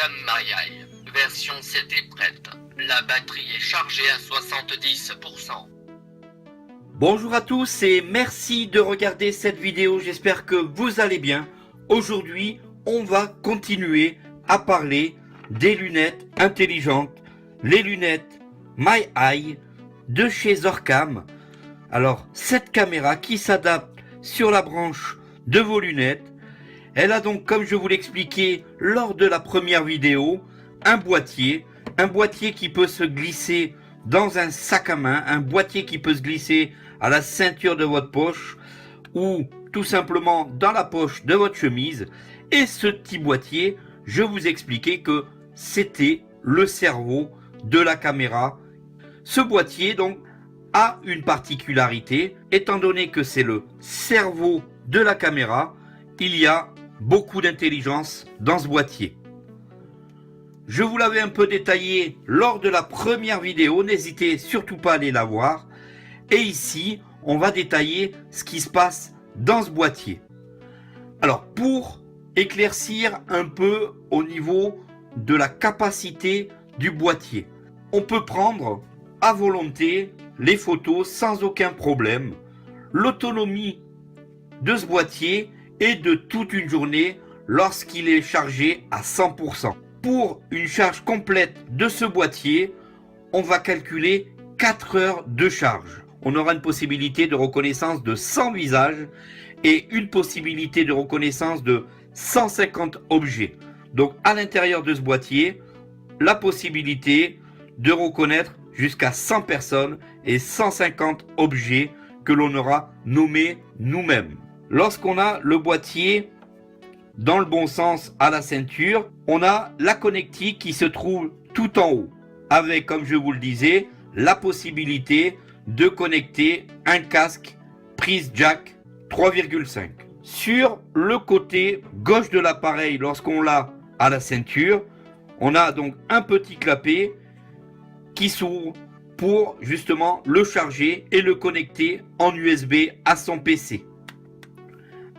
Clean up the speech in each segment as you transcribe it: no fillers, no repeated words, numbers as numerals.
Orcam MyEye, version 7 est prête. La batterie est chargée à 70%. Bonjour à tous et merci de regarder cette vidéo, j'espère que vous allez bien. Aujourd'hui, on va continuer à parler des lunettes intelligentes, les lunettes MyEye de chez Orcam. Alors, cette caméra qui s'adapte sur la branche de vos lunettes, elle a donc, comme je vous l'expliquais lors de la première vidéo, un boîtier qui peut se glisser dans un sac à main, un boîtier qui peut se glisser à la ceinture de votre poche ou tout simplement dans la poche de votre chemise. Et ce petit boîtier, je vous expliquais que c'était le cerveau de la caméra. Ce boîtier donc a une particularité, étant donné que c'est le cerveau de la caméra, il y a beaucoup d'intelligence dans ce boîtier. Je vous l'avais un peu détaillé lors de la première vidéo, n'hésitez surtout pas à aller la voir. Et ici, on va détailler ce qui se passe dans ce boîtier. Alors, pour éclaircir un peu au niveau de la capacité du boîtier, on peut prendre à volonté les photos sans aucun problème. L'autonomie de ce boîtier est de toute une journée lorsqu'il est chargé à 100%. Pour une charge complète de ce boîtier, on va calculer 4 heures de charge. On aura une possibilité de reconnaissance de 100 visages et une possibilité de reconnaissance de 150 objets. Donc à l'intérieur de ce boîtier, la possibilité de reconnaître jusqu'à 100 personnes et 150 objets que l'on aura nommés nous-mêmes. Lorsqu'on a le boîtier dans le bon sens à la ceinture, on a la connectique qui se trouve tout en haut, avec, comme je vous le disais, la possibilité de connecter un casque prise jack 3,5. Sur le côté gauche de l'appareil, lorsqu'on l'a à la ceinture, on a donc un petit clapet qui s'ouvre pour justement le charger et le connecter en USB à son PC.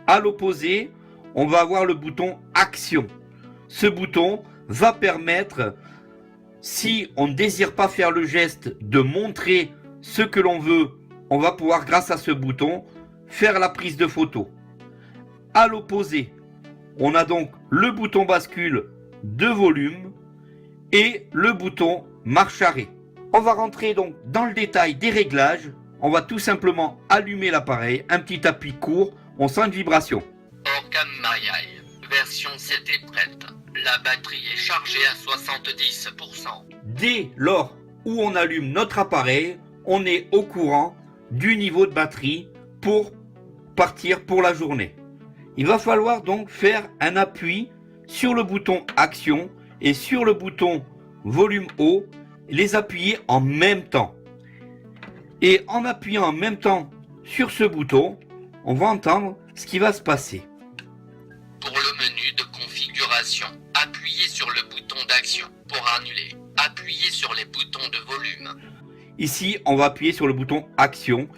À l'opposé, on va avoir le bouton Action. Ce bouton va permettre, si on ne désire pas faire le geste de montrer ce que l'on veut, on va pouvoir, grâce à ce bouton, faire la prise de photo. À l'opposé, on a donc le bouton bascule de volume et le bouton marche arrêt. On va rentrer donc dans le détail des réglages. On va tout simplement allumer l'appareil, un petit appui court, on sent une vibration. Orcam MyEye, version 7 est prête. La batterie est chargée à 70%. Dès lors où on allume notre appareil, on est au courant du niveau de batterie pour partir pour la journée. Il va falloir donc faire un appui sur le bouton Action et sur le bouton Volume haut, les appuyer en même temps. Et en appuyant en même temps sur ce bouton, on va entendre ce qui va se passer. Pour le menu de configuration, appuyez sur le bouton d'action. Pour annuler, appuyez sur les boutons de volume. Ici, on va appuyer sur le bouton Action.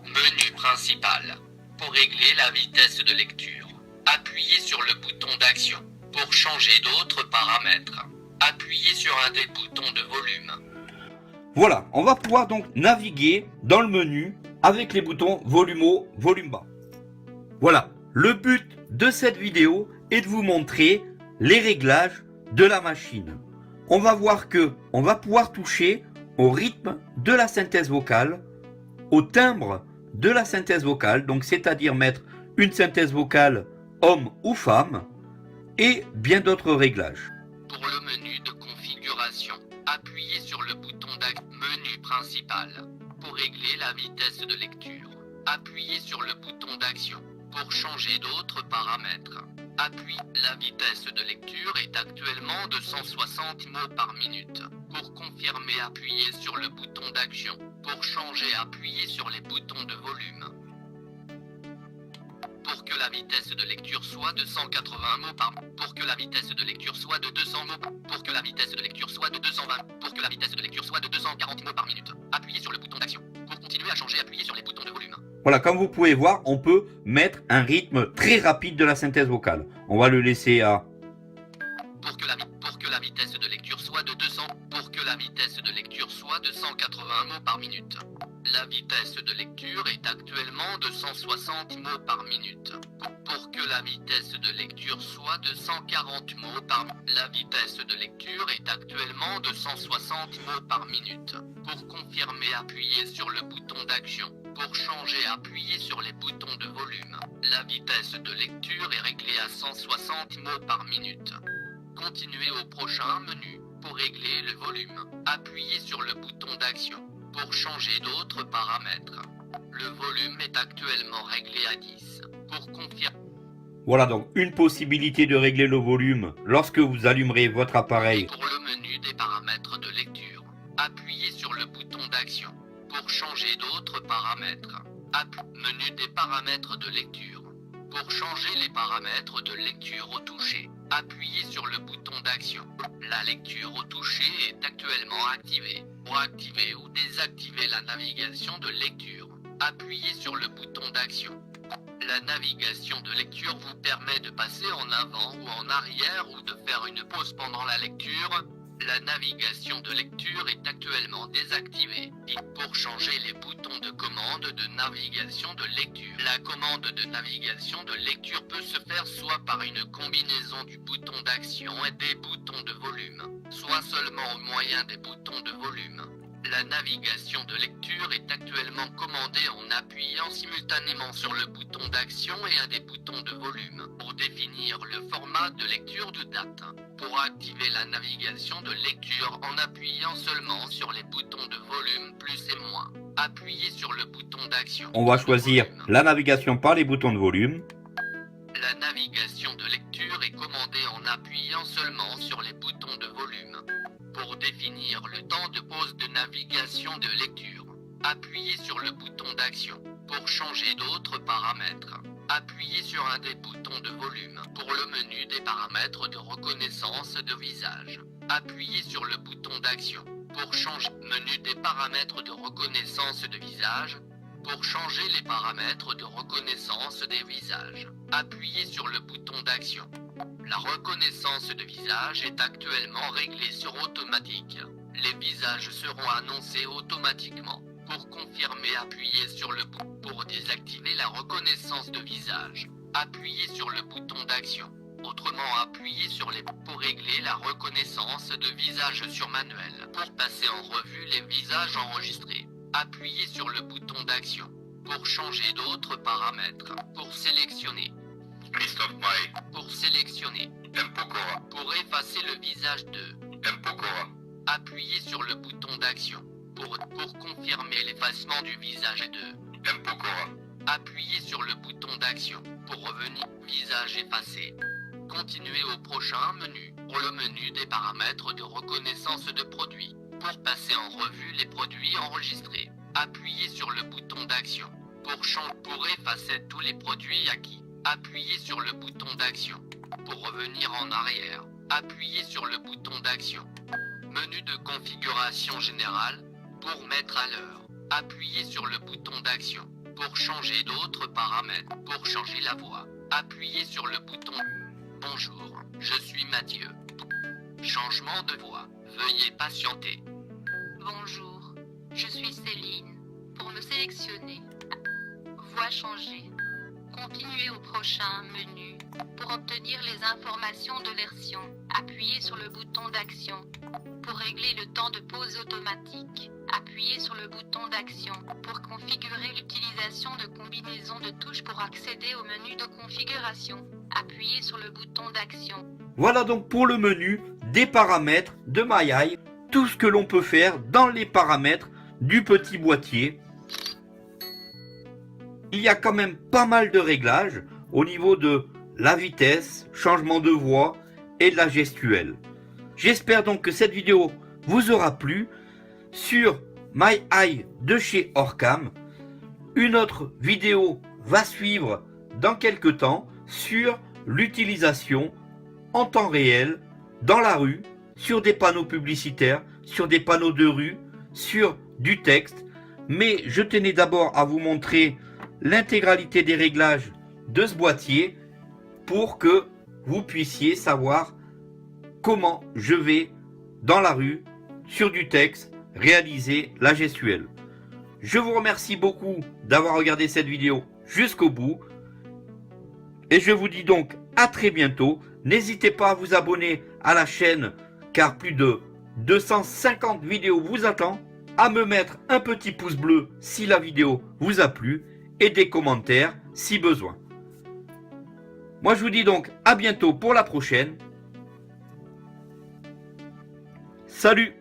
Menu principal. Pour régler la vitesse de lecture, appuyez sur le bouton d'action. Pour changer d'autres paramètres, appuyez sur un des boutons de volume. Voilà, on va pouvoir donc naviguer dans le menu avec les boutons volume haut, volume bas. Voilà, le but de cette vidéo est de vous montrer les réglages de la machine. On va voir que on va pouvoir toucher au rythme de la synthèse vocale, au timbre de la synthèse vocale, donc c'est-à-dire mettre une synthèse vocale homme ou femme, et bien d'autres réglages. Pour le menu de configuration, appuyez sur le bouton menu principal. Pour régler la vitesse de lecture, appuyez sur le bouton d'action. Pour changer d'autres paramètres, la vitesse de lecture est actuellement de 160 mots par minute. Pour confirmer, appuyez sur le bouton d'action. Pour changer, appuyez sur les boutons de volume. Pour que la vitesse de lecture soit de 180 mots par minute. Pour que la vitesse de lecture soit de 200 mots. Pour que la vitesse de lecture soit de 220. Pour que la vitesse de lecture soit de 240 mots par minute. Appuyez sur le bouton d'action. Pour continuer à changer, appuyez sur les boutons de volume. Voilà, comme vous pouvez voir, on peut mettre un rythme très rapide de la synthèse vocale. On va le laisser à... Pour que la vitesse de lecture soit de 200 pour que la vitesse de lecture soit de 180 mots par minute. La vitesse de lecture est actuellement de 160 mots par minute. Pour que la vitesse de lecture soit de 140 mots par minute. La vitesse de lecture est actuellement de 160 mots par minute. Pour confirmer, appuyez sur le bouton d'action. Pour changer, appuyez sur les boutons de volume. La vitesse de lecture est réglée à 160 mots par minute. Continuez au prochain menu. Pour régler le volume, appuyez sur le bouton d'action. Pour changer d'autres paramètres, le volume est actuellement réglé à 10. Pour confirmer. Voilà donc une possibilité de régler le volume lorsque vous allumerez votre appareil. Et pour le menu des paramètres de lecture, appuyez sur le bouton d'action. Pour changer d'autres paramètres, menu des paramètres de lecture. Pour changer les paramètres de lecture au toucher, appuyez sur le bouton d'action. La lecture au toucher est actuellement activée. Pour activer ou désactiver la navigation de lecture, appuyez sur le bouton d'action. La navigation de lecture vous permet de passer en avant ou en arrière ou de faire une pause pendant la lecture. La navigation de lecture est actuellement désactivée. Pour changer les boutons de commande de navigation de lecture, la commande de navigation de lecture peut se faire soit par une combinaison du bouton d'action et des boutons de volume, soit seulement au moyen des boutons de volume. La navigation de lecture est actuellement commandée en appuyant simultanément sur le bouton d'action et un des boutons de volume pour définir le format de lecture de date. Pour activer la navigation de lecture en appuyant seulement sur les boutons de volume plus et moins, appuyez sur le bouton d'action. On va choisir la navigation par les boutons de volume. La navigation de lecture est commandée en appuyant seulement sur les boutons de volume. Pour définir le temps de pause de navigation de lecture, appuyez sur le bouton d'action. Pour changer d'autres paramètres, appuyez sur un des boutons de volume. Pour le menu des paramètres de reconnaissance de visage, appuyez sur le bouton d'action. Pour changer menu des paramètres de reconnaissance de visage, pour changer les paramètres de reconnaissance des visages, appuyez sur le bouton d'action. La reconnaissance de visage est actuellement réglée sur automatique. Les visages seront annoncés automatiquement. Pour confirmer, appuyez sur le bouton. Pour désactiver la reconnaissance de visage, appuyez sur le bouton d'action. Autrement, appuyez sur les pour régler la reconnaissance de visage sur manuel. Pour passer en revue les visages enregistrés, appuyez sur le bouton d'action. Pour changer d'autres paramètres, pour sélectionner. Christophe Maé, Pour sélectionner. Mpokora, Pour effacer le visage de. Mpokora, Appuyez sur le bouton d'action. Pour confirmer l'effacement du visage de. Mpokora, Appuyez sur le bouton d'action. Pour revenir, visage effacé. Continuez au prochain menu. Pour le menu des paramètres de reconnaissance de produits. Pour passer en revue les produits enregistrés, appuyez sur le bouton d'action. Pour effacer tous les produits acquis, appuyez sur le bouton d'action. Pour revenir en arrière, appuyez sur le bouton d'action. Menu de configuration générale. Pour mettre à l'heure, appuyez sur le bouton d'action. Pour changer d'autres paramètres, pour changer la voix, appuyez sur le bouton. Bonjour, je suis Mathieu. Changement de voix, veuillez patienter. Bonjour, je suis Céline. Pour me sélectionner, voix changée. Continuez au prochain menu. Pour obtenir les informations de version, appuyez sur le bouton d'action. Pour régler le temps de pause automatique, appuyez sur le bouton d'action. Pour configurer l'utilisation de combinaisons de touches pour accéder au menu de configuration, appuyez sur le bouton d'action. Voilà donc pour le menu des paramètres de MyEye, tout ce que l'on peut faire dans les paramètres du petit boîtier. Il y a quand même pas mal de réglages au niveau de la vitesse, changement de voix et de la gestuelle. J'espère donc que cette vidéo vous aura plu sur MyEye de chez Orcam. Une autre vidéo va suivre dans quelques temps sur l'utilisation en temps réel dans la rue, sur des panneaux publicitaires, sur des panneaux de rue, sur du texte. Mais je tenais d'abord à vous montrer l'intégralité des réglages de ce boîtier pour que vous puissiez savoir comment je vais dans la rue, sur du texte, réaliser la gestuelle. Je vous remercie beaucoup d'avoir regardé cette vidéo jusqu'au bout. Et je vous dis donc à très bientôt. N'hésitez pas à vous abonner à la chaîne car plus de 250 vidéos vous attendent. À me mettre un petit pouce bleu si la vidéo vous a plu et des commentaires si besoin. Moi je vous dis donc à bientôt pour la prochaine. Salut!